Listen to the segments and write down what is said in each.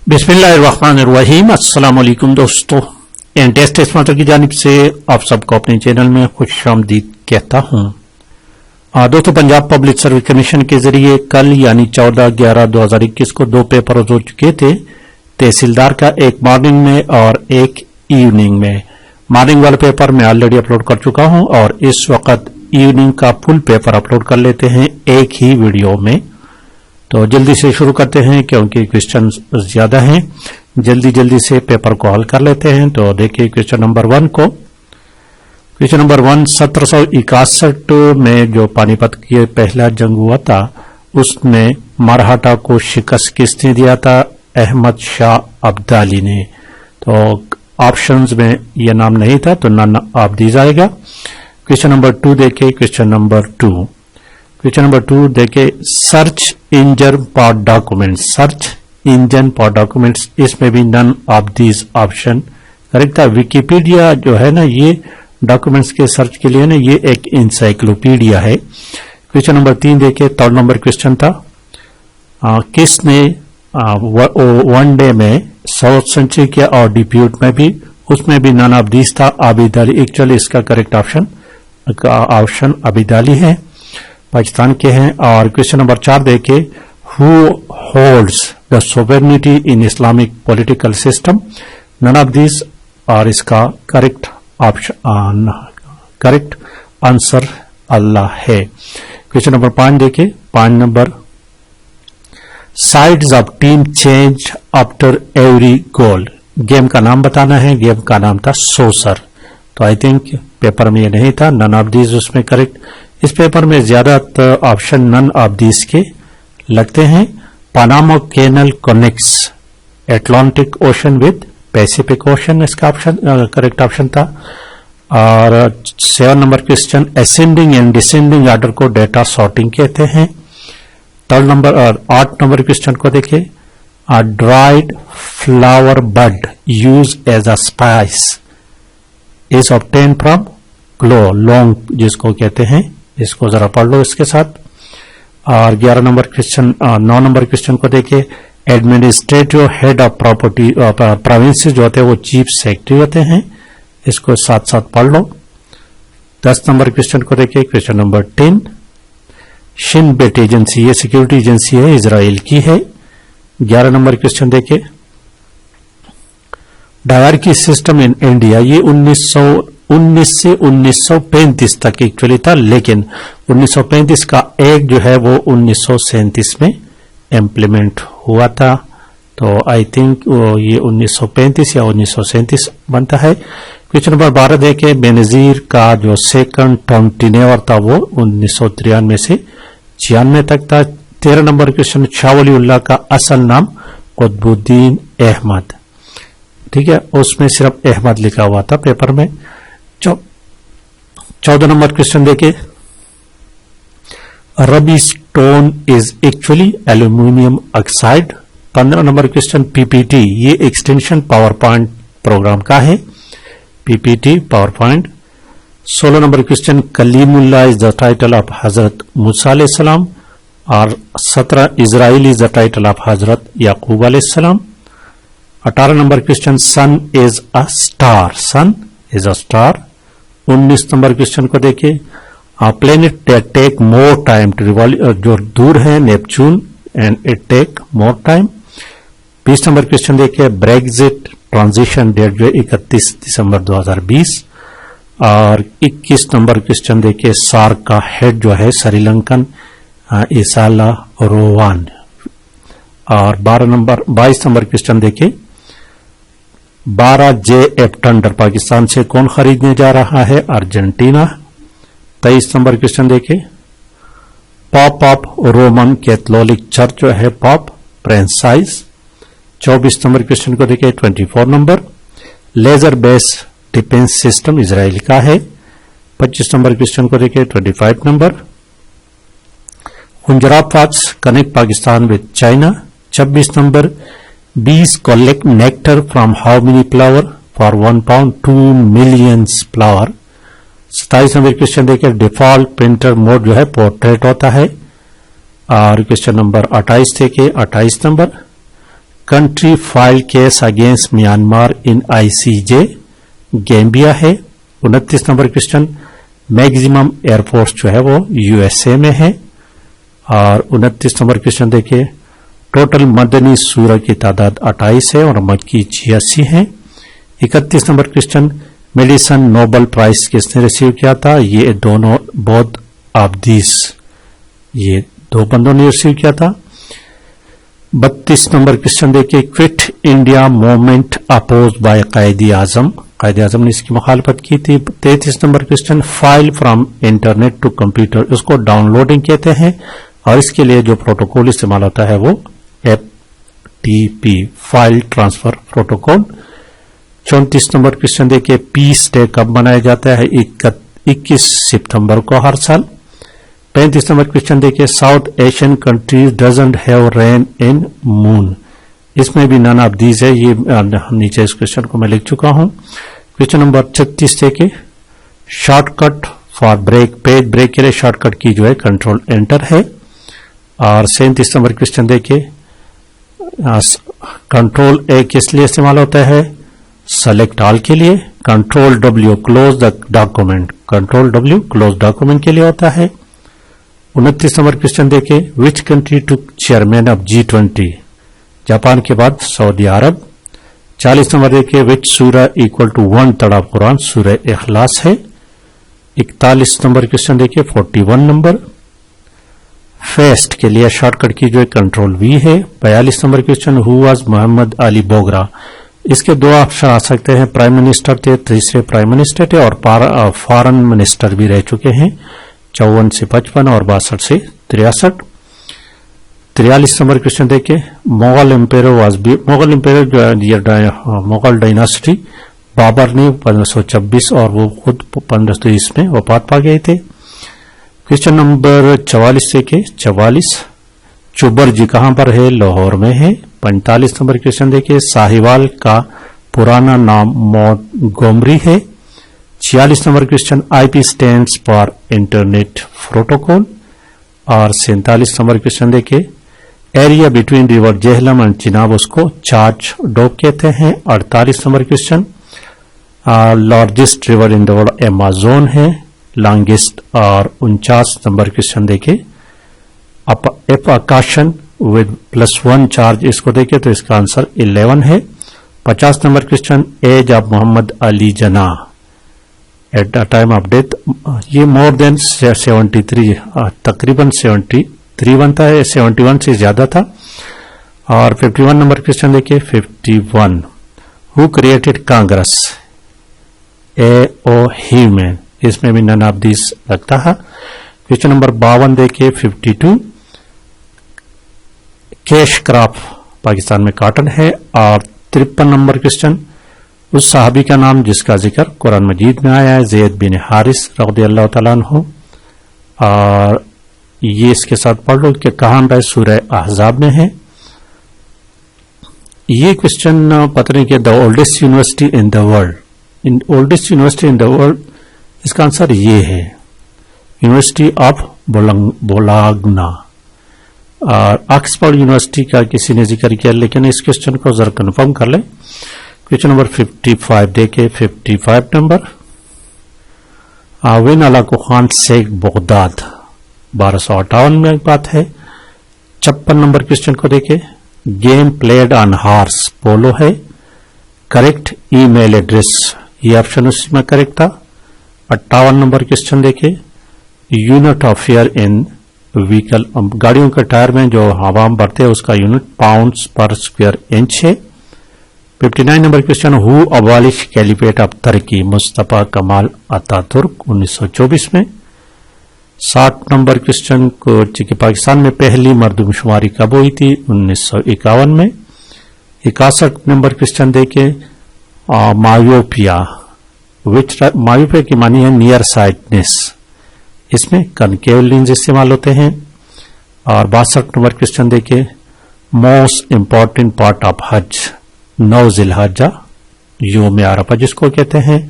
बिस्मिल्लाहिर्रहमानिर्रहीम। अस्सलाम वालेकुम दोस्तों, टेस्ट मास्टर की जानिब से आप सबको अपने चैनल में खुशामदीद कहता हूं। दोस्तों, पंजाब पब्लिक सर्विस कमीशन के जरिए कल यानी 14/11/2021 को दो पेपर हो चुके थे। तहसीलदार का एक मॉर्निंग में और एक इवनिंग में। मॉर्निंग वाला पेपर मैं ऑलरेडी अपलोड कर चुका हूं और इस वक्त इवनिंग का फुल पेपर अपलोड कर लेते हैं एक ही वीडियो में। तो जल्दी से शुरू करते हैं क्योंकि क्वेश्चन ज्यादा हैं। जल्दी से पेपर को हल कर लेते हैं। तो देखिए क्वेश्चन नंबर 1 को। क्वेश्चन नंबर 1, 1761 में जो पानीपत की पहला जंग हुआ था उसमें मरहटा को शिकस्त किसने दिया था? अहमद शाह अब्दाली ने। तो ऑप्शंस में यह नाम नहीं था तो नन ऑफ दी जाएगा। क्वेश्चन नंबर 2 देखिए। क्वेश्चन नंबर 2 देखिए, search engine for documents. Search engine for documents, इसमें भी none of these option correct था। विकिपीडिया जो है ना, ये डॉक्यूमेंट्स के सर्च के लिए ना ये एक इंसाइक्लोपीडिया है। क्वेश्चन नंबर 3 देखिए, 3rd नंबर क्वेश्चन था, किसने वनडे में 100 सेंचुरी किया और डिप्यूट में भी, उसमें भी नन ऑफ दीज था। आबिद अली। एक्चुअली इसका करेक्ट ऑप्शन आबिद अली है, पाकिस्तान के हैं। और क्वेश्चन नंबर 4 देखिए, who holds the sovereignty in Islamic political system? None of this. और इसका करेक्ट आंसर अल्लाह है। क्वेश्चन नंबर 5 देखिए। 5 number, sides of team change after every goal. Game का नाम बताना है। गेम का नाम था सोसर। तो आई थिंक पेपर में ये नहीं था, नन ऑफ दीज उसमें करेक्ट। इस पेपर में ज्यादातर ऑप्शन नन ऑफ दीज के लगते हैं। Panama canal connects Atlantic ocean with Pacific ocean, इसका ऑप्शन करेक्ट ऑप्शन था। और 7 number question, ascending and descending order को डेटा सॉर्टिंग कहते हैं। 3rd नंबर और 8 नंबर क्वेश्चन को देखिए, dried flower bud use as a spice is obtain from clove लॉन्ग, जिसको कहते हैं। इसको जरा पढ़ लो इसके साथ। और 11 नंबर क्वेश्चन 9 नंबर क्वेश्चन को देखिए, administrative head of property province जो होते हैं वो चीफ सेक्रेटरी होते हैं। इसको साथ साथ पढ़ लो। 10 नंबर क्वेश्चन को देखिए। Question number 10, Shin Bet agency, ये सिक्योरिटी एजेंसी है, इजराइल की है। 11 नंबर क्वेश्चन देखिए, डायरकी सिस्टम इन इंडिया, ये 1919 से 1935 तक एक्चुअली था, लेकिन 1935 का एक जो है वो 1937 में इम्प्लीमेंट हुआ था। तो आई थिंक ये 1935 या 1937 बनता है। क्वेश्चन नंबर 12 देखे, बेनजीर का जो सेकंड टर्म टिनेवर था वो 1993 से 96 तक था। 13 नंबर क्वेश्चन, शाह वलीउल्लाह का असल नाम कुतुबुद्दीन अहमद, ठीक है, उसमें सिर्फ अहमद लिखा हुआ था पेपर में। 14 नंबर क्वेश्चन देखिए, ruby stone is actually aluminium oxide. 15 number question, PPT, ये एक्सटेंशन पावर पॉइंट प्रोग्राम का है, PPT power point. 16 number question, Kalimullah is the title of हजरत मूसा अलैहि सलाम। और 17, Israel is the title of हजरत याकूब अलैहि सलाम। 18 number question, sun is a star, sun is a star. 19 number question को देखिए, planet take more time to revolve, जो दूर है Neptune, and it take more time. 20 number question देखिए, Brexit transition date जो 31 दिसंबर 2020। और 21 नंबर क्वेश्चन देखिए, सार्क का हेड जो है श्रीलंकन इसाला रोवान। और 22 नंबर क्वेश्चन देखिए, 12 JF टंडर पाकिस्तान से कौन खरीदने जा रहा है? अर्जेंटीना। 23 नंबर क्वेश्चन देखिए, pop of Roman Catholic church जो है पॉप फ्रेंचाइज। 24 नंबर क्वेश्चन को देखिए। 24 number, laser base defence system Israel का है। 25 नंबर क्वेश्चन को देखिए। 25 नंबर, हुंजराफाट्स connect Pakistan with China. 26 number, bees collect nectar from how many flower? For 1 pound 2 million flower। 27 number question देखिए, डिफॉल्ट प्रिंटर मोड जो है पोर्ट्रेट होता है। और क्वेश्चन नंबर 28 देखिए। 28 number, country file case against Myanmar in ICJ, Gambia है। 29 number question, maximum air force जो है वो यूएसए में है। और 29 नंबर क्वेश्चन देखिए, टोटल मदनी सूरा की तादाद 28 है और मक्की 86 है। 31 number question, medicine Nobel prize किसने रिसीव किया था? ये दोनों बौद्ध आब्दीस, ये दो बंदों ने रिसीव किया था। 32 नंबर क्वेश्चन देखिए, quit India movement oppose by Quaid Azam ने इसकी मुखालफत की थी। 33 number question, file from internet to computer, उसको डाउनलोडिंग कहते हैं और इसके लिए जो प्रोटोकॉल इस्तेमाल होता है वो FTP, file transfer protocol. 34 number question देखिए, पीस डे कब मनाया जाता है? 21 सितंबर को हर साल। 35 नंबर क्वेश्चन देखिए, south Asian countries doesn't have rain in moon, इसमें भी नन ऑफ दीज है। ये नीचे इस क्वेश्चन को मैं लिख चुका हूं। क्वेश्चन नंबर 36 देखिए, shortcut for break, page break के लिए शॉर्टकट की जो है कंट्रोल एंटर है। और 37 नंबर क्वेश्चन देखिए, कंट्रोल ए किस लिए इस्तेमाल होता है? सेलेक्ट ऑल के लिए। Control W close the document, control W close document के लिए होता है। 29 नंबर क्वेश्चन देखिए, which country took chairman of G20, Japan के बाद सऊदी अरब। 40 नंबर देखिए, विच सूरा इक्वल टू 1/3 ऑफ कुरान, सूरह इखलास है। 41 नंबर क्वेश्चन देखिए, 41 नंबर। फेस्ट के लिए शॉर्टकट की जो है कंट्रोल V है। 42 number question, who was Mohammad Ali Bogra, इसके दो ऑप्शन आ सकते हैं, प्राइम मिनिस्टर थे, तीसरे प्राइम मिनिस्टर थे और फॉरेन मिनिस्टर भी रह चुके हैं, 54 से 55 और 62 से 63। 43 नंबर क्वेश्चन देखिए, मुगल मुगल डायनासिटी बाबर ने 1526 और वो खुद 1530 में वफात पा गए थे। क्वेश्चन नंबर 44 देखिए, 44 चुबर जी कहां पर है? लाहौर में है। 45 नंबर क्वेश्चन देखिए, साहिवाल का पुराना नाम मोंटगोमरी है। 46 number question, IP stands for internet protocol. और 47 नंबर क्वेश्चन देखिए, area between river Jhelum and Chenab, उसको चार्ज डॉग कहते हैं। 48 number question, largest river in the world Amazon है, लॉन्गेस्ट। और 49 नंबर क्वेश्चन देखिए, एपाकाशन विद +1 चार्ज, इसको देखिए तो इसका आंसर 11 है। 50 number question, age of Mohammad Ali Jinnah at the time of death, ये मोर देन 73, तकरीबन 73 बनता है, 71 से ज्यादा था। और 51 नंबर क्वेश्चन देखिए, 51 who created Congress? A.O. Human, इसमें भी नन ऑफ दिस लगता है। क्वेश्चन नंबर 52 देखिए, 52 कैश क्रॉप पाकिस्तान में कॉटन है। और 53 नंबर क्वेश्चन, उस साहबी का नाम जिसका जिक्र कुरान मजीद में आया है, ज़ैद बिन हारिस रज़ियल्लाहु तआला अन्हु। और ये इसके साथ पढ़ लो कि कहां है, सूरह अहज़ाब में है। ये क्वेश्चन पता नहीं कि the oldest university in the world, oldest university in the world, इसका आंसर ये है, यूनिवर्सिटी ऑफ बोलाग्ना। और ऑक्सफोर्ड यूनिवर्सिटी का किसी ने जिक्र किया, लेकिन इस क्वेश्चन को जरा कंफर्म कर लें। क्वेश्चन नंबर 55 देखे, 55 नंबर, आविन अलाको खान शेख बगदाद, 1258 में बात है। 56 नंबर क्वेश्चन को देखे, game played on horse, polo है। करेक्ट ईमेल एड्रेस, ये ऑप्शन उसमें करेक्ट था। 58 नंबर क्वेश्चन देखे, unit of air in vehicle, गाड़ियों के टायर में जो हवा भरते हैं उसका unit pounds per square inch है। 59 number question, who abolish caliphate of Turkey? Mustafa Kemal Ataturk, 1924 में। 60 नंबर क्वेश्चन को, पाकिस्तान में पहली मर्दमशुमारी कब हुई थी? 1951 में। 61 नंबर क्वेश्चन देखे, मायोपिया, मायोपिया की मानी है नियर साइटनेस, इसमें कनकेव लेंस इस्तेमाल होते हैं। और 62 नंबर क्वेश्चन देखे, मोस्ट इंपॉर्टेंट पार्ट ऑफ हज, 9 जिलहज्जा, योम अरफा जिसको कहते हैं।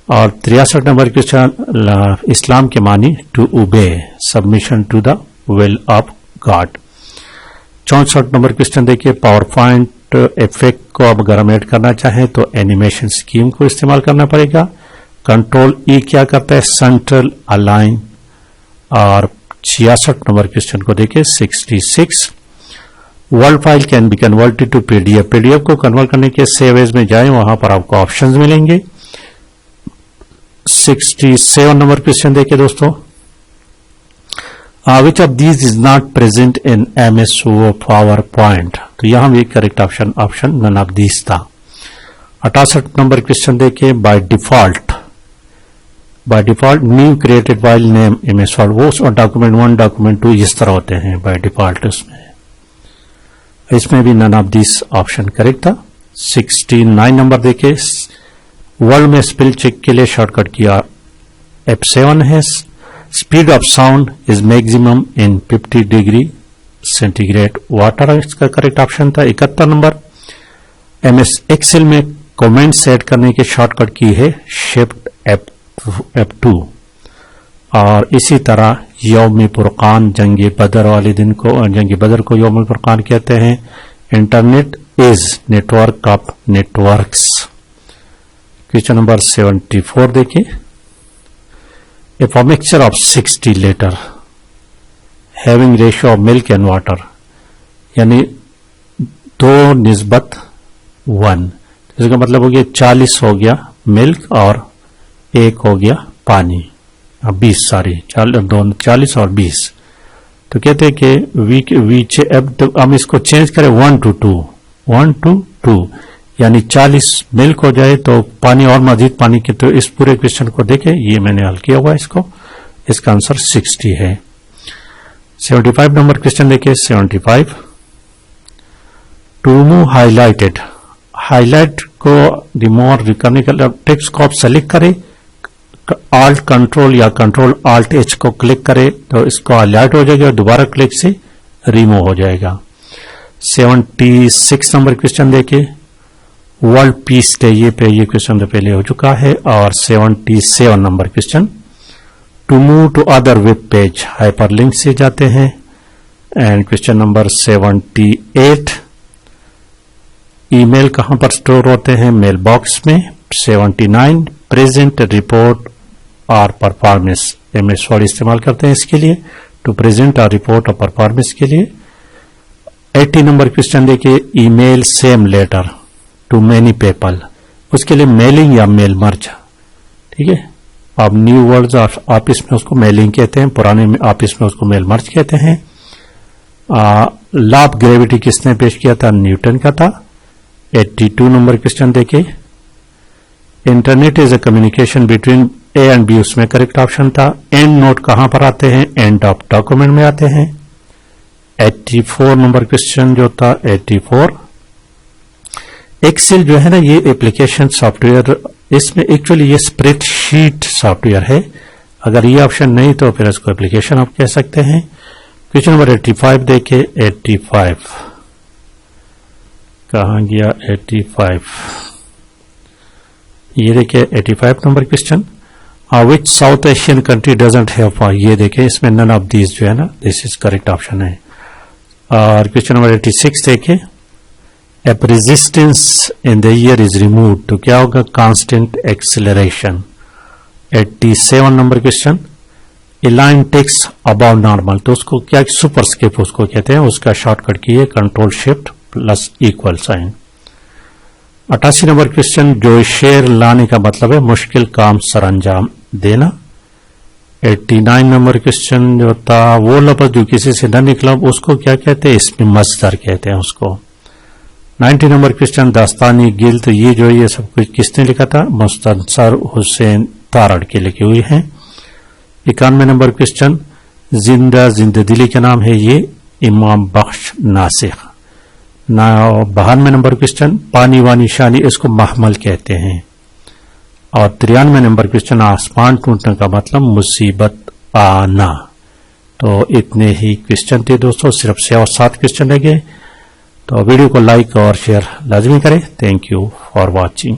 और 63 नंबर क्वेश्चन, इस्लाम के मानी to obey, submission to the will of God. 64 number question देखिए, पावर पॉइंट इफेक्ट को अब अगर हम ऐड करना चाहें तो एनिमेशन स्कीम को इस्तेमाल करना पड़ेगा। कंट्रोल ई क्या करता है, सेंट्रल अलाइन। और 66 नंबर क्वेश्चन को देखिए 66, word file can be converted to PDF. PDF को कन्वर्ट करने के सेव एज में जाएं, वहां पर आपको ऑप्शंस मिलेंगे। 67 नंबर क्वेश्चन देखिए दोस्तों, which of these is not present in MS power point. तो यहां भी correct option none of these था। 68 नंबर क्वेश्चन देखिए, by default new created file name MS word, वो डॉक्यूमेंट 1 डॉक्यूमेंट 2 इस तरह होते हैं बाय डिफॉल्ट। इसमें भी none of this option correct था। 69 नंबर देखिए, वर्ल्ड में स्पेल चेक के लिए शॉर्टकट किया F7 है। Speed of sound is maximum in 50 degree centigrade water, इसका करेक्ट ऑप्शन था। 71 नंबर, एमएस एक्सेल में कमेंट सेट करने के शॉर्टकट की है शिफ्ट F2। और इसी तरह यौम फुरकान, जंग बदर वाले दिन को, जंग बदर को यौम फुरकान कहते हैं। Internet is network of networks. Question number 74 देखिए, if a mixture of 60 litre having ratio of milk and water, यानी 2:1, इसका मतलब हो गया 40 हो गया मिल्क और 1 हो गया पानी, 20 40 और 20। तो कहते हैं कि अब हम इसको चेंज करें 1 to 2, यानी 40 मिल्क हो जाए तो पानी और मजीद पानी के। तो इस पूरे क्वेश्चन को देखें, ये मैंने हल किया हुआ इसको, इसका आंसर 60 है। 75 नंबर क्वेश्चन देखिए, 75, टू मूव हाईलाइटेड, हाईलाइट को रिमूव करने के लिए टेक्स्ट को आप सेलेक्ट करें, Alt कंट्रोल या कंट्रोल Alt H को क्लिक करें तो इसको हाईलाइट हो जाएगा, दोबारा क्लिक से रिमूव हो जाएगा। 76 नंबर क्वेश्चन देखिए, वर्ल्ड पीस डे, ये क्वेश्चन तो पहले हो चुका है। और 77 number question, to move to other web page, hyperlink से जाते हैं। एंड क्वेश्चन नंबर 78, ईमेल कहां पर स्टोर होते हैं, मेल बॉक्स में। 79, प्रेजेंट रिपोर्ट और परफॉर्मेंस, एमएस वर्ड इस्तेमाल करते हैं इसके लिए, टू प्रेजेंट और रिपोर्ट और परफॉर्मेंस के लिए। 80 नंबर क्वेश्चन देखिए, email same letter to many people, उसके लिए मेलिंग या मेल मर्ज, ठीक है। अब न्यू वर्ड्स ऑफिस में उसको मेलिंग कहते हैं, पुराने में ऑफिस में उसको मेल मर्ज कहते हैं। लॉ ऑफ ग्रेविटी किसने पेश किया था, न्यूटन का था। 82 नंबर क्वेश्चन देखिए, internet is a communication between A and B, उसमें करेक्ट ऑप्शन था। एंड नोट कहां पर आते हैं, एंड ऑफ डॉक्यूमेंट में आते हैं। 84 नंबर क्वेश्चन जो था 84, एक्सेल जो है ना, ये एप्लीकेशन सॉफ्टवेयर, इसमें एक्चुअली ये स्प्रेडशीट सॉफ्टवेयर है। अगर ये ऑप्शन नहीं तो फिर इसको एप्लीकेशन आप कह सकते हैं। क्वेश्चन नंबर 85 देखे, 85 कहां गया, 85 ये देखिए 85 number question, which south Asian country doesn't have, ये देखे इसमें नन ऑफ दीज जो है ना, दिस इज करेक्ट ऑप्शन है। और क्वेश्चन नंबर 86 देखे, if resistance in the air is remove, तो क्या होगा, constant acceleration. 87 number question, a line takes about normal, तो उसको क्या सुपरस्क्रिप्ट उसको कहते हैं, उसका शॉर्टकट की है control shift plus equal sign. 88 number question, जो शेर लाने का मतलब है मुश्किल काम सरअंजाम देना। 89 नंबर क्वेश्चन जो था, वो लफ्ज जो किसी से न निकला उसको क्या कहते हैं, इसमें मस्दर कहते हैं उसको। 90 नंबर क्वेश्चन, दास्तानी गिल्त, ये जो ये सब कुछ किसने लिखा था, मुस्तनसर हुसैन तारड़ के लिखी हुई है। 91 नंबर क्वेश्चन, जिंदा जिंददिली का नाम है ये इमाम बख्श नासिख। 92 नंबर क्वेश्चन, पानी वानी शानी, इसको महमल कहते हैं। और 93 नंबर क्वेश्चन, आसमान टूटने का मतलब मुसीबत आना। तो इतने ही क्वेश्चन थे दोस्तों, सिर्फ 6 और 7 क्वेश्चन लगे। तो वीडियो को लाइक और शेयर लाजमी करें। Thank you for watching.